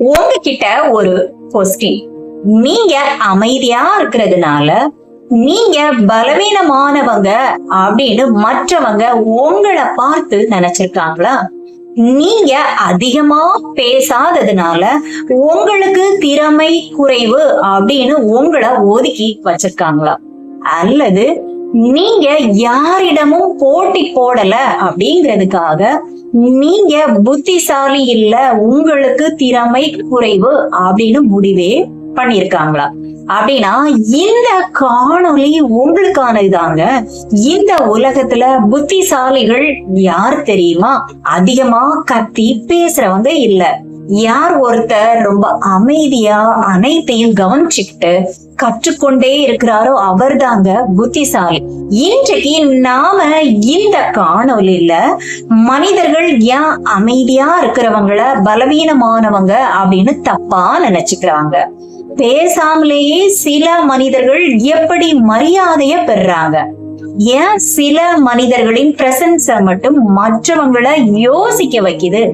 உங்ககிட்ட ஒரு கொஸ்டின். நீங்க அமைதியா இருக்கிறதுனால நீங்க பலவீனமானவங்க அப்படின்னு மற்றவங்க உங்களை பார்த்து நினைச்சிருக்காங்களா? நீங்க அதிகமா பேசாததுனால உங்களுக்கு திறமை குறைவு அப்படின்னு உங்களை ஒதுக்கி வச்சிருக்காங்களா? அல்லது நீங்க யாரிடமும் போட்டி போடல அப்படிங்கிறதுக்காக நீங்க புத்திசாலி இல்ல, உங்களுக்கு திறமை குறைவு அப்படின்னு முடிவே பண்ணிருக்காங்களா? அப்படின்னா இந்த காணொளி உங்களுக்கானதுதாங்க. இந்த உலகத்துல புத்திசாலிகள் யார் தெரியுமா? அதிகமா கத்தி பேசுறவங்க இல்ல. யார் ஒருத்தர் ரொம்ப அமைதியா அனைத்தையும் கவனிச்சுக்கிட்டு கற்றுக்கொண்டே இருக்கிறாரோ அவர் தாங்க புத்திசாலி. இன்றைக்கு நாம இந்த காணொலியில மனிதர்கள் ஏன் அமைதியா இருக்கிறவங்கள பலவீனமானவங்க அப்படின்னு தப்பா நினைச்சுக்கிறாங்க, பேசாமலேயே சில மனிதர்கள் எப்படி மரியாதைய பெறாங்க, ஏன் சில மனிதர்களின் பிரசன்ஸ மட்டும் மற்றவங்களை யோசிக்க வைக்குது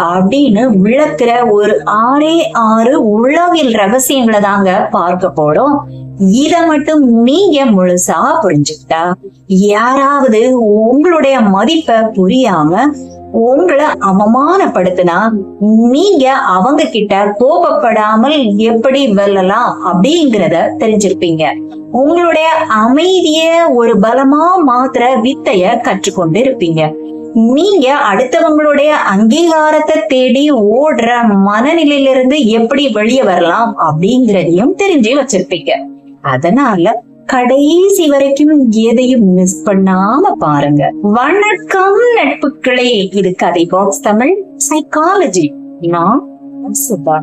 அப்படின்னு விளக்குற ஒரு 6 உளவியல் ரகசியங்களை தாங்க பார்க்க போறோம். இத மட்டும் நீங்க முழுசா புரிஞ்சுக்கிட்டா யாராவது உங்களுடைய மதிப்பை புரியாம உங்களை அவமானப்படுத்தினா நீங்க அவங்க கிட்ட கோபப்படாமல் எப்படி வெல்லலாம் அப்படிங்கிறத தெரிஞ்சிருப்பீங்க. உங்களுடைய அமைதிய ஒரு பலமா மாத்திர வித்தைய கற்றுக்கொண்டு இருப்பீங்க. நீங்க அடுத்தவங்களுடைய அங்கீகாரத்தை தேடி ஓடுற மனநிலையிலிருந்து எப்படி வெளியே வரலாம் அப்படிங்கிறதையும் தெரிஞ்சு வச்சிருப்பீங்க. அதனால கடைசி வரைக்கும் எதையும் மிஸ் பண்ணாம பாருங்க. வணக்கம் நட்புகளே, இது கதை பாக்ஸ் தமிழ் சைக்காலஜி. நான் சுபா.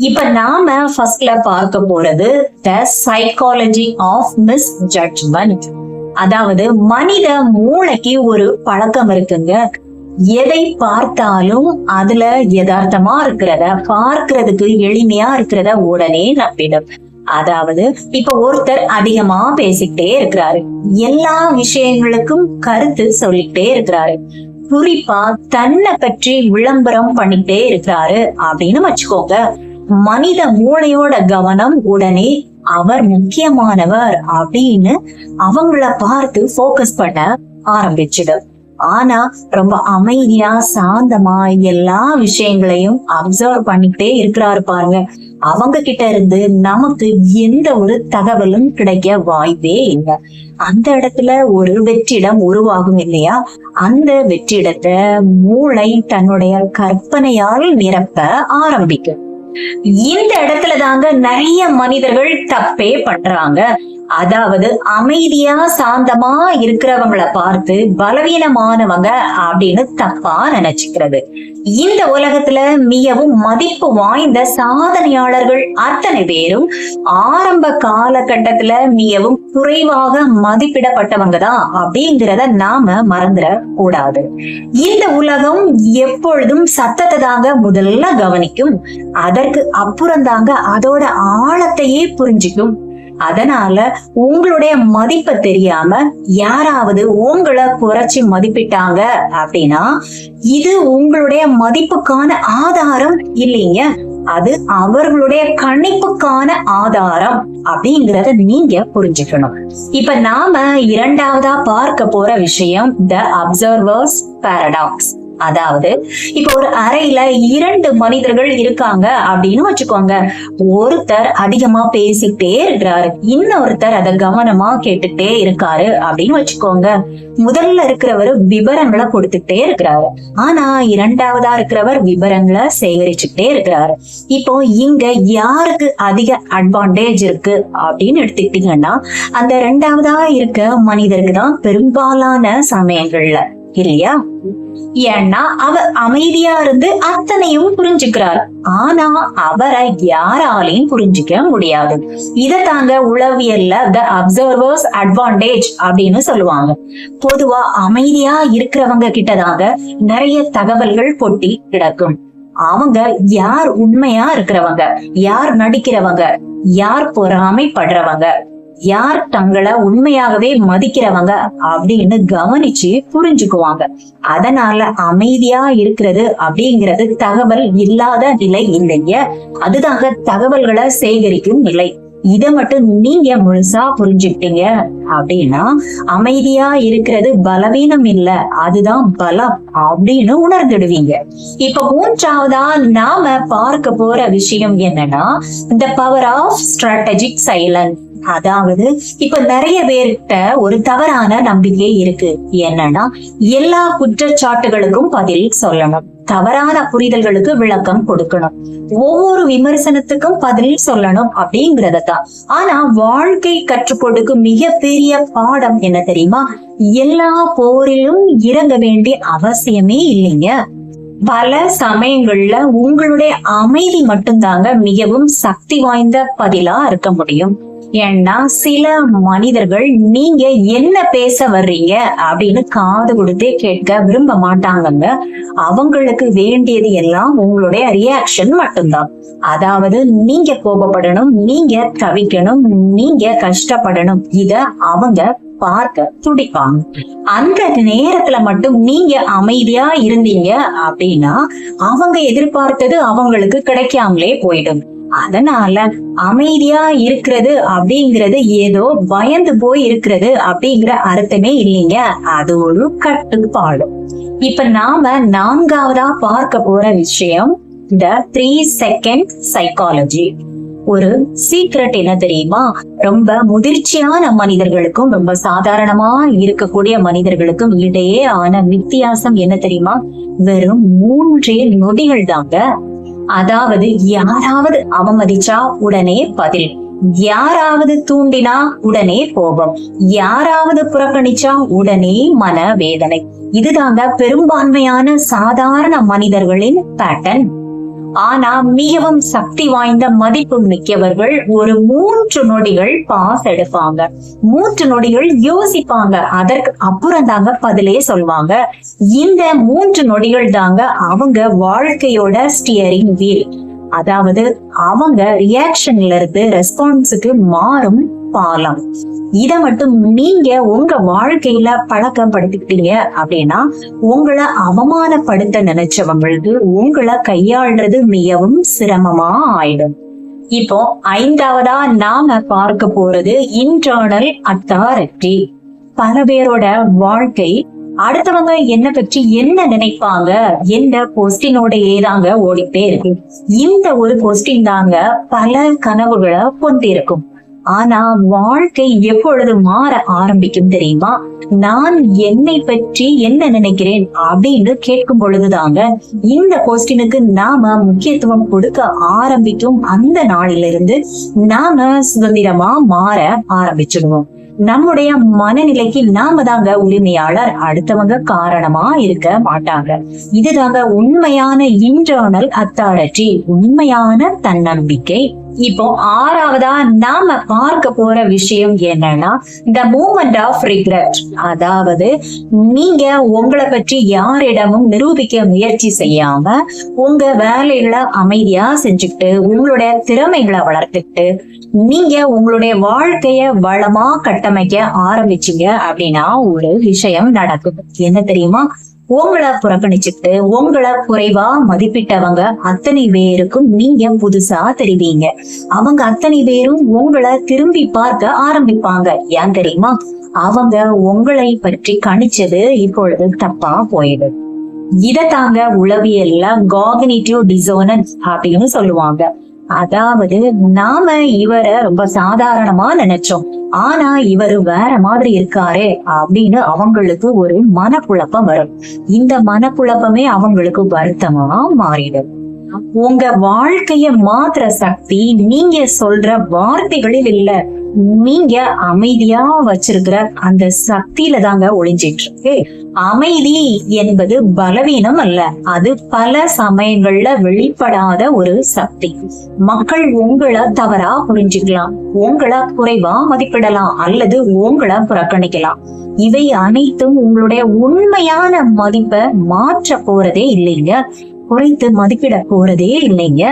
இப்ப நாம ஃபர்ஸ்ட்ல பார்க்க போறது the psychology of misjudgement. அதாவது மனித மூளைக்கு ஒரு பழக்கம் இருக்குங்க. எதை பார்த்தாலும் அதுல யதார்த்தமா இருக்கிறத, பார்க்கிறதுக்கு எளிமையா இருக்கிறத உடனே நம்பிடும். அதாவது இப்ப ஒருத்தர் அதிகமா பேசிக்கிட்டே இருக்கிறாரு, எல்லா விஷயங்களுக்கும் கருத்து சொல்லிக்கிட்டே இருக்கிறாரு, குறிப்பா தன்னை பற்றி விளம்பரம் பண்ணிக்கிட்டே இருக்கிறாரு அப்படின்னு வச்சுக்கோங்க. மனித மூளையோட கவனம் உடனே அவர் முக்கியமானவர் அப்படின்னு அவங்கள பார்த்து போக்கஸ் பண்ண ஆரம்பிச்சிடும். ஆனா ரொம்ப அமைதியா சாந்தமா எல்லா விஷயங்களையும் அப்சர்வ் பண்ணிக்கிட்டே இருக்கிறாரு பாருங்க, அவங்க கிட்ட இருந்து நமக்கு எந்த ஒரு தகவலும் கிடைக்க வாய்ப்பே இல்லை. அந்த இடத்துல ஒரு வெற்றிடம் உருவாகும் இல்லையா? அந்த வெற்றிடத்தை மூளை தன்னுடைய கற்பனையால் நிரப்ப ஆரம்பிக்கும். இந்த இடத்துல தாங்க நிறைய மனிதர்கள் தப்பே பண்றாங்க. அதாவது அமைதியா சாந்தமா இருக்கிறவங்களை பார்த்து பலவீனமானவங்க அப்படின்னு தப்பா நினைச்சுக்கிறது. இந்த உலகத்துல மிகவும் மதிப்பு வாய்ந்த சாதனையாளர்கள் அத்தனை பேரும் ஆரம்ப காலகட்டத்துல மிகவும் குறைவாக மதிப்பிடப்பட்டவங்க தான் அப்படிங்கிறத நாம மறந்துட கூடாது. இந்த உலகம் எப்பொழுதும் சத்தத்தை தாங்க முதல்ல கவனிக்கும், அதற்கு அப்புறம் தாங்க அதோட ஆழத்தையே புரிஞ்சுக்கும். அதனால உங்களுடைய மதிப்பை தெரியாம யாராவது உங்களை குறைச்சி மதிப்பிட்டாங்க அப்படின்னா இது உங்களுடைய மதிப்புக்கான ஆதாரம் இல்லைங்க, அது அவர்களுடைய கணிப்புக்கான ஆதாரம் அப்படிங்கறத நீங்க புரிஞ்சுக்கணும். இப்ப நாம இரண்டாவதா பார்க்க போற விஷயம் த அப்சர்வர்ஸ் பாரடாக்ஸ். அதாவது இப்ப ஒரு அறையில 2 மனிதர்கள் இருக்காங்க அப்படின்னு வச்சுக்கோங்க. ஒருத்தர் அதிகமா பேசிக்கிட்டே இருக்கிறாரு, இன்னொருத்தர் அதை கவனமா கேட்டுட்டே இருக்காரு அப்படின்னு வச்சுக்கோங்க. முதல்ல இருக்கிறவர் விவரங்களை கொடுத்துட்டே இருக்கிறாரு, ஆனா இரண்டாவதா இருக்கிறவர் விவரங்களை சேகரிச்சுட்டே இருக்கிறாரு. இப்போ இங்க யாருக்கு அதிக அட்வான்டேஜ் இருக்கு அப்படின்னு எடுத்துக்கிட்டீங்கன்னா அந்த இரண்டாவதா இருக்க மனிதருக்கு தான் பெரும்பாலான சமயங்கள்ல, இல்லையா? ஏன்னா அவர் அமைதியா இருந்து அத்தனையும் புரிஞ்சுக்கிறார், ஆனா அவரை யாராலையும் புரிஞ்சுக்க முடியாது. இத தாங்க உளவியல்ல த அப்சர்வர்ஸ் அட்வான்டேஜ் அப்படின்னு சொல்லுவாங்க. பொதுவா அமைதியா இருக்கிறவங்க கிட்டதாங்க நிறைய தகவல்கள் கொட்டி கிடக்கும். அவங்க யார் உண்மையா இருக்கிறவங்க, யார் நடிக்கிறவங்க, யார் பொறாமைப்படுறவங்க, யார் தங்களை உண்மையாகவே மதிக்கிறவங்க அப்படின்னு கவனிச்சு புரிஞ்சுக்குவாங்க. அதனால அமைதியா இருக்கிறது அப்படிங்கிறது தகவல் இல்லாத நிலை இல்லைங்க, அதுதாங்க தகவல்களை சேகரிக்கும் நிலை. இத மட்டும் நீங்க முழுசா புரிஞ்சுக்கிட்டீங்க அப்படின்னா அமைதியா இருக்கிறது பலவீனம் இல்ல, அதுதான் பலம் அப்படின்னு உணர்ந்துடுவீங்க. இப்ப மூன்றாவதா நாம பார்க்க போற விஷயம் என்னன்னா, the power of strategic silence. அதாவது இப்ப நிறைய பேர்கிட்ட ஒரு தவறான நம்பிக்கை இருக்கு. என்னன்னா, எல்லா குற்றச்சாட்டுகளுக்கும் பதில் சொல்லணும், தவறான புரிதல்களுக்கு விளக்கம் கொடுக்கணும், ஒவ்வொரு விமர்சனத்துக்கும் பதில் சொல்லணும் அப்படிங்கறதான். ஆனா வாழ்க்கை கற்றுக் கொடுக்கும் மிகப்பெரிய பாடம் என்ன தெரியுமா? எல்லா போரிலும் இறங்க வேண்டிய அவசியமே இல்லைங்க. பல சமயங்கள்ல உங்களுடைய அமைதி மட்டும்தாங்க மிகவும் சக்தி வாய்ந்த பதிலா இருக்க முடியும். ஏன்னா சில மனிதர்கள் நீங்க என்ன பேச வர்றீங்க அப்படின்னு காது கொடுத்தே கேட்க விரும்ப மாட்டாங்கங்க. அவங்களுக்கு வேண்டியது எல்லாம் உங்களுடைய ரியாக்ஷன் மட்டும்தான். அதாவது நீங்க கோபப்படணும், நீங்க தவிக்கணும், நீங்க கஷ்டப்படணும், இத அவங்க பார்க்க துடிப்பாங்க. அந்த நேரத்துல மட்டும் நீங்க அமைதியா இருந்தீங்க அப்படின்னா அவங்க எதிர்பார்த்தது அவங்களுக்கு கிடைக்காமலே போயிடும். அதனால அமைதியா இருக்கிறது அப்படிங்கிறது ஏதோ பயந்து போய் இருக்கிறது அப்படிங்கிற அர்த்தமே இல்லைங்க, அது ஒரு கட்டுப்பாடு. இப்ப நாம நான்காவதா பார்க்க போற விஷயம் the 3 second psychology. ஒரு சீக்ரெட் என்ன தெரியுமா? ரொம்ப முதிர்ச்சியான மனிதர்களுக்கும் ரொம்ப சாதாரணமா இருக்கக்கூடிய மனிதர்களுக்கும் இடையே ஆன வித்தியாசம் என்ன தெரியுமா? வெறும் 3 நொடிகள் தாங்க. அதாவது யாராவது அவமதிச்சா உடனே பதில், யாராவது தூண்டினா உடனே கோபம், யாராவது புறக்கணிச்சா உடனே மனவேதனை. இதுதாங்க பெரும்பான்மையான சாதாரண மனிதர்களின் பேட்டர்ன். ஆனா மிகவும் சக்தி வாய்ந்த மதிப்பு மிக்கவர்கள் ஒரு 3 நொடிகள் பாஸ் எடுப்பாங்க, 3 நொடிகள் யோசிப்பாங்க, அதற்கு அப்புறம் தாங்க பதிலே சொல்லுவாங்க. இந்த 3 நொடிகள் தாங்க அவங்க வாழ்க்கையோட ஸ்டியரிங் வீல். அதாவது அவங்க ரியாக்ஷன்ல இருந்து ரெஸ்பான்ஸுக்கு மாறும் பாலம். இத மட்டும் நீங்க உங்க வாழ்க்கையில பழக்கப்படுத்திக்கிட்டீங்க அப்படின்னா உங்களை அவமானப்படுத்த நினைச்சவங்களுக்கு உங்களை கையாள்றது மிகவும் சிரமமா ஆயிடும். இப்போ ஐந்தாவதா நாம பார்க்க போறது இன்டர்னல் அத்தாரிட்டி. பல பேரோட வாழ்க்கை அடுத்தவங்க என்ன பற்றி என்ன நினைப்பாங்க என்ற கொஸ்டினோட ஏதாங்க ஓடிட்டே இருக்கு. இந்த ஒரு கொஸ்டின் தாங்க பல கனவுகளை கொண்டிருக்கும். ஆனா வாழ்க்கை எப்பொழுது மாற ஆரம்பிக்கும் தெரியுமா? நான் என்னை பற்றி என்ன நினைக்கிறேன் அப்படின்னு கேட்கும் பொழுதுதாங்க இந்த கொஸ்டினுக்கு நாம முக்கியத்துவம் கொடுக்க ஆரம்பிக்கும். அந்த நாளிலிருந்து நாம சுதந்திரமா மாற ஆரம்பிச்சிடுவோம். நம்முடைய மனநிலைக்கு நாம தாங்க உரிமையாளர், அடுத்தவங்க காரணமா இருக்க மாட்டாங்க. இதுதாங்க உண்மையான இன்டர்னல் அத்தாரிட்டி, உண்மையான தன்னம்பிக்கை. இப்போ ஆறாவதா நாம பார்க்க போற விஷயம் என்னன்னா the moment of regret. அதாவது நீங்க உங்களை பற்றி யாரிடமும் நிரூபிக்க முயற்சி செய்யாம உங்க வேலைகளை அமைதியா செஞ்சுக்கிட்டு உங்களுடைய திறமைகளை வளர்த்துக்கிட்டு நீங்க உங்களுடைய வாழ்க்கைய வளமா கட்டமைக்க ஆரம்பிச்சீங்க அப்படின்னா ஒரு விஷயம் நடக்கும். என்ன தெரியுமா? உங்களை புறக்கணிச்சுட்டு உங்களை குறைவா மதிப்பிட்டவங்க அத்தனை பேருக்கும் நீங்க புதுசா தெரிவீங்க. அவங்க அத்தனை பேரும் உங்களை திரும்பி பார்க்க ஆரம்பிப்பாங்க. ஏன் தெரியுமா? அவங்க உங்களை பற்றி கணிச்சது இப்பொழுது தப்பா போயிடுது. இதத்தாங்க உளவியல்ல காக்னிட்டிவ் டிசோனன்ஸ் அப்படின்னு சொல்லுவாங்க. அதாவது நாம இவரை ரொம்ப சாதாரணமா நினைச்சோம், ஆனா இவரு வேற மாதிரி இருக்காரே அப்படின்னு அவங்களுக்கு ஒரு மனக்குழப்பம் வரும். இந்த மனக்குழப்பமே அவங்களுக்கு வருத்தமா மாறிடும். உங்க வாழ்க்கைய மாத்திர சக்தி நீங்க சொல்ற வார்த்தைகளில் இல்ல, நீங்க அமைதியா வச்சிருக்கிற அந்த சக்தியில தாங்க ஒளிஞ்சிட்டு இருக்கு. அமைதி என்பது பலவீனம் அல்ல, அது பல சமயங்கள்ல வெளிப்படாத ஒரு சக்தி. மக்கள் உங்களை தவறா புரிஞ்சுக்கலாம், உங்களை குறைவா மதிப்பிடலாம் அல்லது உங்களை புறக்கணிக்கலாம். இவை அனைத்தும் உங்களுடைய உண்மையான மதிப்பை மாற்ற போறதே இல்லைங்க, குறைத்து மதிப்பிட போறதே இல்லைங்க.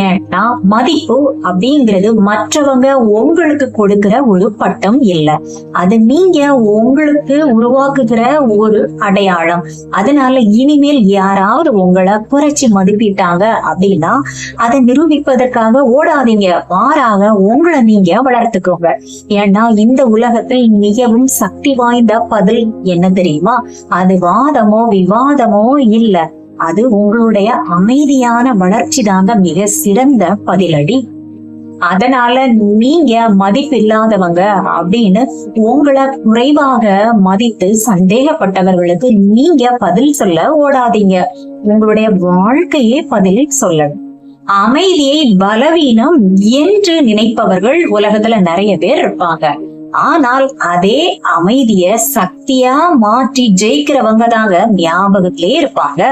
ஏன்னா மதிப்பு அப்படிங்கிறது மற்றவங்க உங்களுக்கு கொடுக்கிற ஒரு பட்டம் இல்ல, அது நீங்க உங்களுக்கு உருவாக்குகிற ஒரு அடையாளம். அதனால இனிமேல் யாராவது உங்களை குறைச்சி மதிப்பிட்டாங்க அப்படின்னா அதை நிரூபிப்பதற்காக ஓடாதீங்க, மாறாக உங்களை நீங்க வளர்த்துக்கோங்க. ஏன்னா இந்த உலகத்தில் மிகவும் சக்தி வாய்ந்த பதில் என்ன தெரியுமா? அது வாதமோ விவாதமோ இல்ல, அது உங்களுடைய அமைதியான வளர்ச்சி தாங்க மிக சிறந்த பதிலடி. அதனால நீங்க மதிப்பில்லாதவங்க அப்படின்னு உங்களை குறைவாக மதித்து சந்தேகப்பட்டவர்களுக்கு நீங்க பதில் சொல்ல ஓடாதீங்க. உங்களுடைய வாழ்க்கையே பதில் சொல்லணும். அமைதியை பலவீனம் என்று நினைப்பவர்கள் உலகத்துல நிறைய பேர் இருப்பாங்க. ஆனால் அதே அமைதிய சக்தியா மாற்றி ஜெயிக்கிறவங்க தாங்க ஞாபகத்திலே இருப்பாங்க.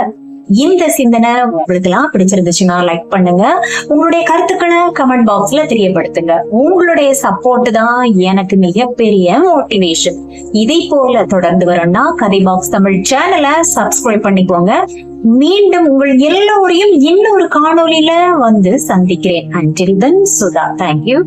இந்த சிந்தனை உங்களுக்கு எல்லாம் பிடிச்சிருந்துச்சுன்னா லைக் பண்ணுங்க. உங்களுடைய கருத்துக்களை கமெண்ட் பாக்ஸ்ல தெரியப்படுத்துங்க. உங்களுடைய சப்போர்ட் தான் எனக்கு மிகப்பெரிய மோட்டிவேஷன். இதை போல தொடர்ந்து வரணும்னா கதை பாக்ஸ் தமிழ் சேனலை சப்ஸ்கிரைப் பண்ணிக்கோங்க. மீண்டும் உங்கள் எல்லோரையும் இன்னொரு காணொளியில வந்து சந்திக்கிறேன். Until then, Sudha. Thank you.